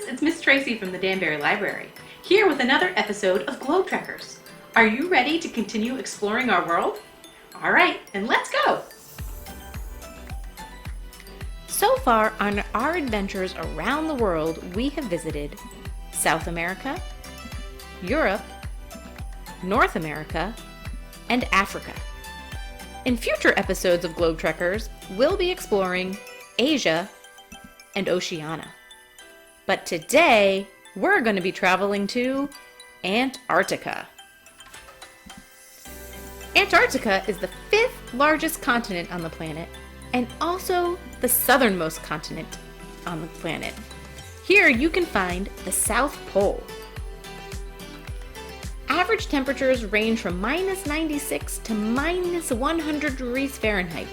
it's Miss Tracy from the Danbury Library, here with another episode of Globe Trekkers. Are you ready to continue exploring our world? All right, then let's go! So far on our adventures around the world, we have visited South America, Europe, North America, and Africa. In future episodes of Globe Trekkers, we'll be exploring Asia and Oceania. But today, we're going to be traveling to Antarctica. Antarctica is the 5th largest continent on the planet and also the southernmost continent on the planet. Here you can find the South Pole. Average temperatures range from -96 to -100 degrees Fahrenheit.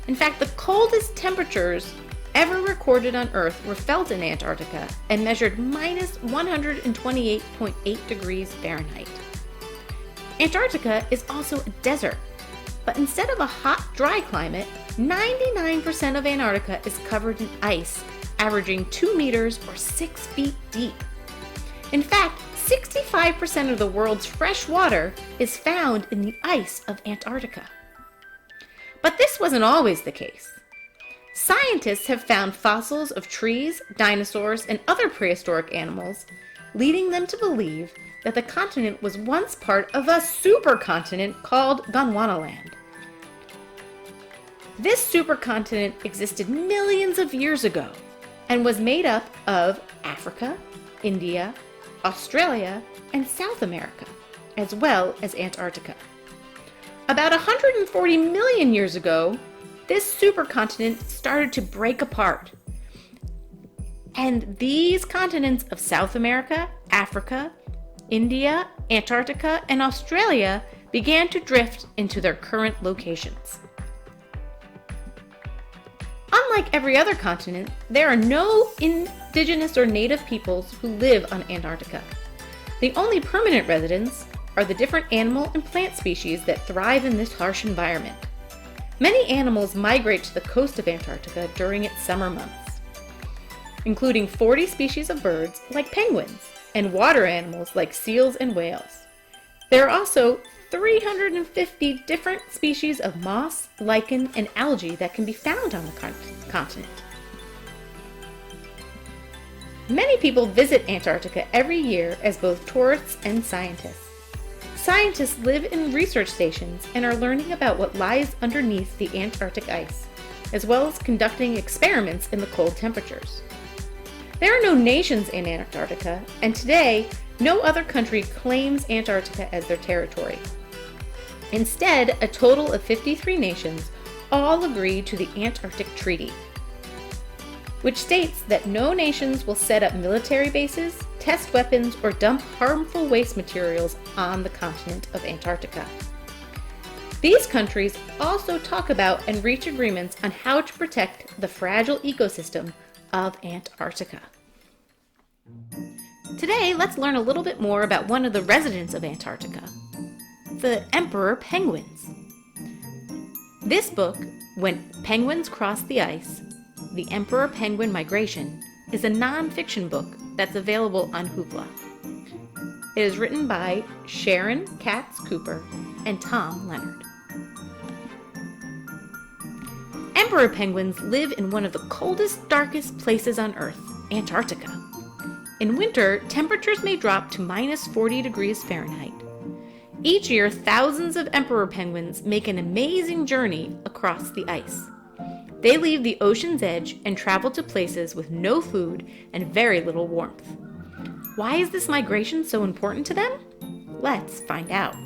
In fact, the coldest temperatures ever recorded on Earth were felt in Antarctica and measured -128.8 degrees Fahrenheit. Antarctica is also a desert, but instead of a hot, dry climate, 99% of Antarctica is covered in ice, averaging 2 meters or 6 feet deep. In fact, 65% of the world's fresh water is found in the ice of Antarctica. But this wasn't always the case. Scientists have found fossils of trees, dinosaurs, and other prehistoric animals, leading them to believe that the continent was once part of a supercontinent called Gondwanaland. This supercontinent existed millions of years ago and was made up of Africa, India, Australia, and South America, as well as Antarctica. About 140 million years ago, this supercontinent started to break apart. And these continents of South America, Africa, India, Antarctica, and Australia began to drift into their current locations. Unlike every other continent, there are no indigenous or native peoples who live on Antarctica. The only permanent residents are the different animal and plant species that thrive in this harsh environment. Many animals migrate to the coast of Antarctica during its summer months, including 40 species of birds like penguins and water animals like seals and whales. There are also 350 different species of moss, lichen, and algae that can be found on the continent. Many people visit Antarctica every year as both tourists and scientists. Scientists live in research stations and are learning about what lies underneath the Antarctic ice, as well as conducting experiments in the cold temperatures. There are no nations in Antarctica, and today, no other country claims Antarctica as their territory. Instead, a total of 53 nations all agreed to the Antarctic Treaty, which states that no nations will set up military bases, test weapons, or dump harmful waste materials on the continent of Antarctica. These countries also talk about and reach agreements on how to protect the fragile ecosystem of Antarctica. Today, let's learn a little bit more about one of the residents of Antarctica, the emperor penguins. This book, When Penguins Cross the Ice, The Emperor Penguin Migration, is a non-fiction book that's available on Hoopla. It is written by Sharon Katz Cooper and Tom Leonard. Emperor penguins live in one of the coldest, darkest places on Earth, Antarctica. In winter, temperatures may drop to -40 degrees Fahrenheit. Each year, thousands of emperor penguins make an amazing journey across the ice. They leave the ocean's edge and travel to places with no food and very little warmth. Why is this migration so important to them? Let's find out.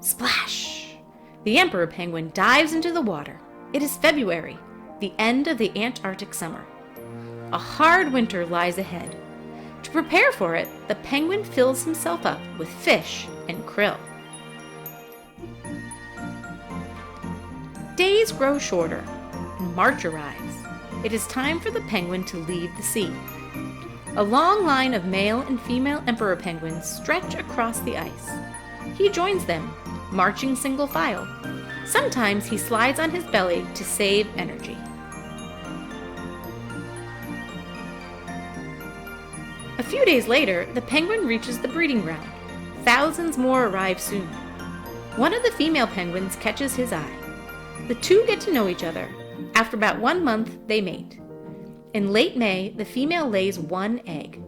Splash! The emperor penguin dives into the water. It is February, the end of the Antarctic summer. A hard winter lies ahead. To prepare for it, the penguin fills himself up with fish and krill. Days grow shorter, and March arrives. It is time for the penguin to leave the sea. A long line of male and female emperor penguins stretch across the ice. He joins them, marching single file. Sometimes he slides on his belly to save energy. few days later, the penguin reaches the breeding ground. Thousands more arrive soon. One of the female penguins catches his eye. The two get to know each other. After about 1 month, they mate. In late May, the female lays 1 egg.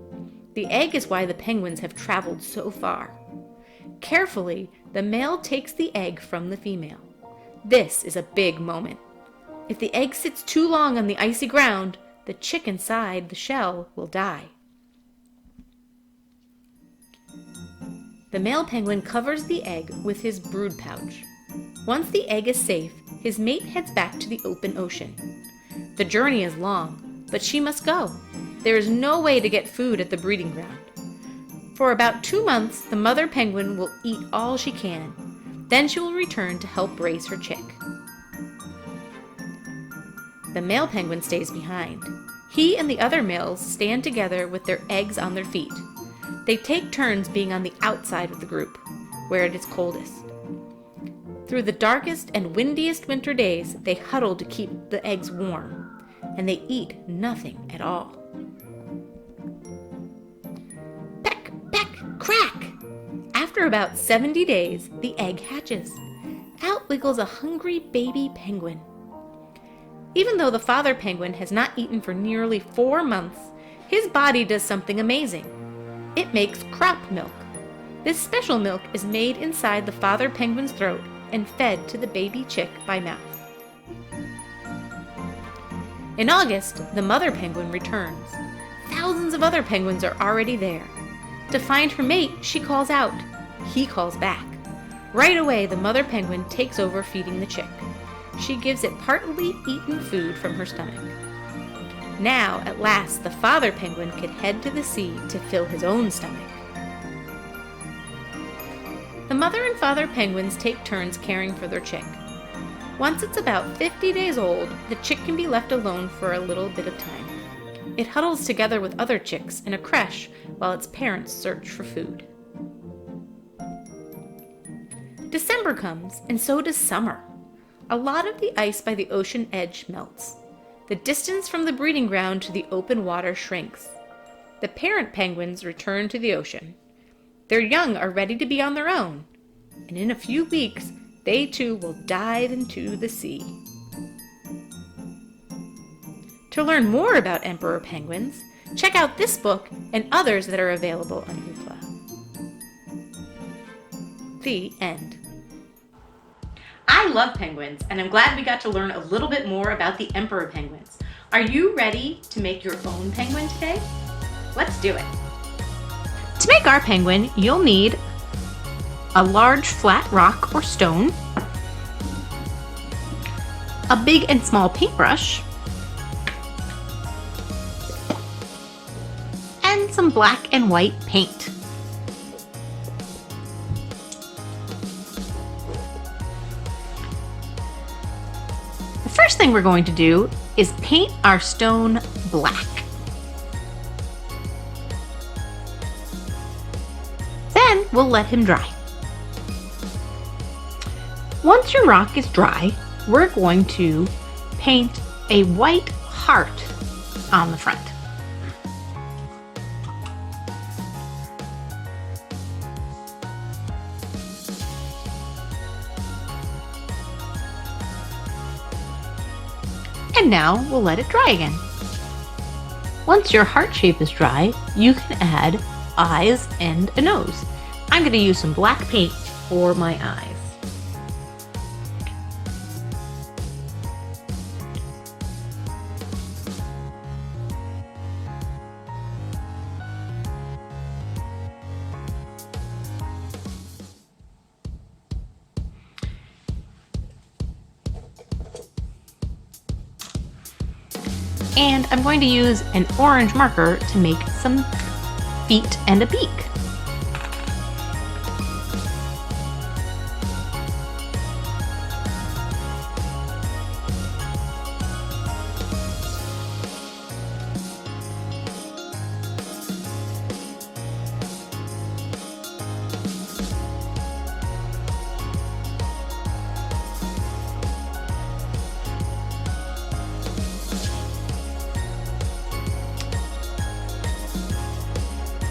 The egg is why the penguins have traveled so far. Carefully, the male takes the egg from the female. This is a big moment. If the egg sits too long on the icy ground, the chick inside the shell will die. The male penguin covers the egg with his brood pouch. Once the egg is safe, his mate heads back to the open ocean. The journey is long, but she must go. There is no way to get food at the breeding ground. For about 2 months, the mother penguin will eat all she can. Then she will return to help raise her chick. The male penguin stays behind. He and the other males stand together with their eggs on their feet. They take turns being on the outside of the group, where it is coldest. Through the darkest and windiest winter days, they huddle to keep the eggs warm, and they eat nothing at all. Peck, peck, crack! After about 70 days, the egg hatches. Out wiggles a hungry baby penguin. Even though the father penguin has not eaten for nearly 4 months, his body does something amazing. It makes crop milk. This special milk is made inside the father penguin's throat and fed to the baby chick by mouth. In August, the mother penguin returns. Thousands of other penguins are already there. To find her mate, she calls out. He calls back. Right away, the mother penguin takes over feeding the chick. She gives it partly eaten food from her stomach. Now, at last, the father penguin could head to the sea to fill his own stomach. The mother and father penguins take turns caring for their chick. Once it's about 50 days old, the chick can be left alone for a little bit of time. It huddles together with other chicks in a creche while its parents search for food. December comes, and so does summer. A lot of the ice by the ocean edge melts. The distance from the breeding ground to the open water shrinks. The parent penguins return to the ocean. Their young are ready to be on their own, and in a few weeks, they too will dive into the sea. To learn more about emperor penguins, check out this book and others that are available on Hoopla. The end. I love penguins, and I'm glad we got to learn a little bit more about the emperor penguins. Are you ready to make your own penguin today? Let's do it. To make our penguin, you'll need a large flat rock or stone, a big and small paintbrush, and some black and white paint. The first thing we're going to do is paint our stone black. Then we'll let him dry. Once your rock is dry, we're going to paint a white heart on the front. And now we'll let it dry again. Once your heart shape is dry, you can add eyes and a nose. I'm going to use some black paint for my eyes. And I'm going to use an orange marker to make some feet and a beak.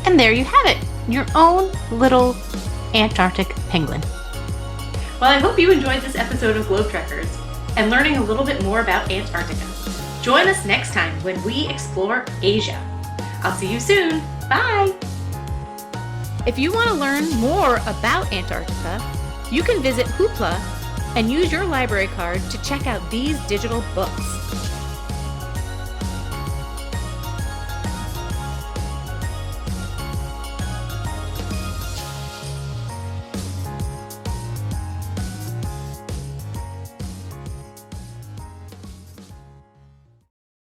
And there you have it, your own little Antarctic penguin. Well, I hope you enjoyed this episode of Globe Trekkers and learning a little bit more about Antarctica. Join us next time when we explore Asia. I'll see you soon. Bye! If you want to learn more about Antarctica, you can visit Hoopla and use your library card to check out these digital books.